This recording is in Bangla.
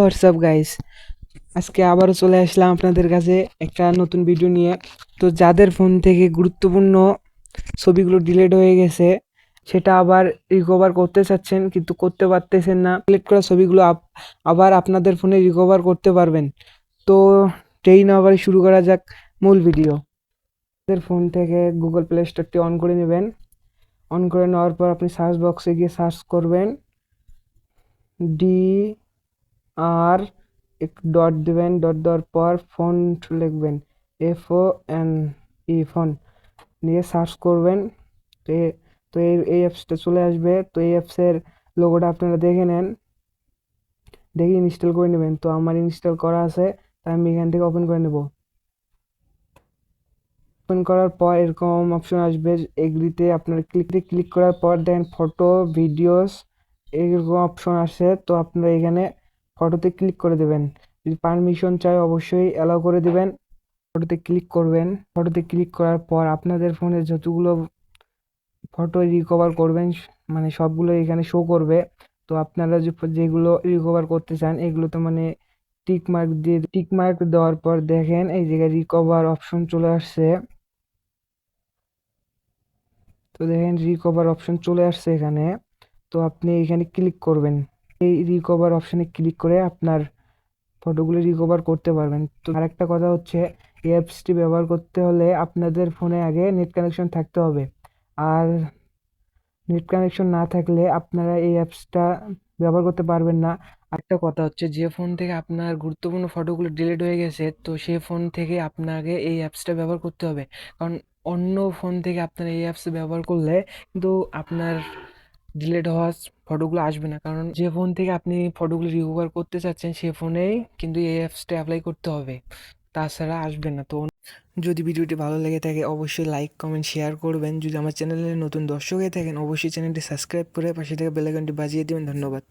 হোয়াটসঅ্যাপ গাইস, আজকে আবারও চলে আসলাম আপনাদের কাছে একটা নতুন ভিডিও নিয়ে। তো যাদের ফোন থেকে গুরুত্বপূর্ণ ছবিগুলো ডিলিট হয়ে গেছে, সেটা আবার রিকভার করতে চাচ্ছেন কিন্তু করতে পারতেছেন না, ডিলিট করা ছবিগুলো আবার আপনাদের ফোনে রিকভার করতে পারবেন। তো সেই না আবার শুরু করা যাক মূল ভিডিও। আপনাদের ফোন থেকে গুগল প্লে স্টোরটি অন করে নেবেন। অন করে নেওয়ার পর আপনি সার্চ বক্সে গিয়ে সার্চ করবেন ডি আর একটু ডট দিবেন, ডট দেওয়ার পর ফন্ট লিখবেন FONE ফোন নিয়ে সার্চ করবেন। তো এই অ্যাপসটা চলে আসবে। তো এই অ্যাপসের লোগোটা আপনারা দেখে নেন, দেখে ইনস্টল করে নেবেন। তো আমার ইনস্টল করা আছে, তাই আমি এখান থেকে ওপেন করে নেব। ওপেন করার পর এরকম অপশন আসবে, এগ্রিতে আপনার ক্লিক করার পর দেখেন ফটো ভিডিওস এরকম অপশন আসে। তো আপনারা এখানে ফটোতে ক্লিক করে দেবেন। যদি পারমিশন চাই অবশ্যই অ্যালাউ করে দিবেন। ফটোতে ক্লিক করবেন। ফটোতে ক্লিক করার পর আপনাদের ফোনে যতগুলো ফটো রিকভার করবেন মানে সবগুলো এখানে শো করবে। তো আপনারা যেগুলো রিকভার করতে চান এগুলোতে মানে টিক মার্ক দেওয়ার পর দেখেন এই জায়গায় রিকভার অপশন চলে আসছে। তো দেখেন রিকভার অপশন চলে আসছে এখানে। তো আপনি এখানে ক্লিক করবেন। এই রিকভার অপশনে ক্লিক করে আপনার ফটোগুলো রিকভার করতে পারবেন। তো আরেকটা কথা হচ্ছে, এই অ্যাপসটি ব্যবহার করতে হলে আপনাদের ফোনে আগে নেট কানেকশন থাকতে হবে। আর নেট কানেকশন না থাকলে আপনারা এই অ্যাপসটা ব্যবহার করতে পারবেন না। আরেকটা কথা হচ্ছে, যে ফোন থেকে আপনার গুরুত্বপূর্ণ ফটোগুলো ডিলিট হয়ে গেছে, তো সেই ফোন থেকে আপনাকে এই অ্যাপসটা ব্যবহার করতে হবে। কারণ অন্য ফোন থেকে আপনার এই অ্যাপস ব্যবহার করলে কিন্তু আপনার ডিলিট হওয়া ফটোগুলো আসবে না। কারণ যে ফোন থেকে আপনি ফটোগুলো রিকভার করতে চাচ্ছেন সে ফোনেই কিন্তু এই অ্যাপসটা অ্যাপ্লাই করতে হবে, তাছাড়া আসবে না। তো যদি ভিডিওটি ভালো লেগে থাকে অবশ্যই লাইক কমেন্ট শেয়ার করবেন। যদি আমার চ্যানেলে নতুন দর্শক হয়ে থাকেন অবশ্যই চ্যানেলটি সাবস্ক্রাইব করে পাশে থেকে বেল আইকনটি বাজিয়ে দিবেন। ধন্যবাদ।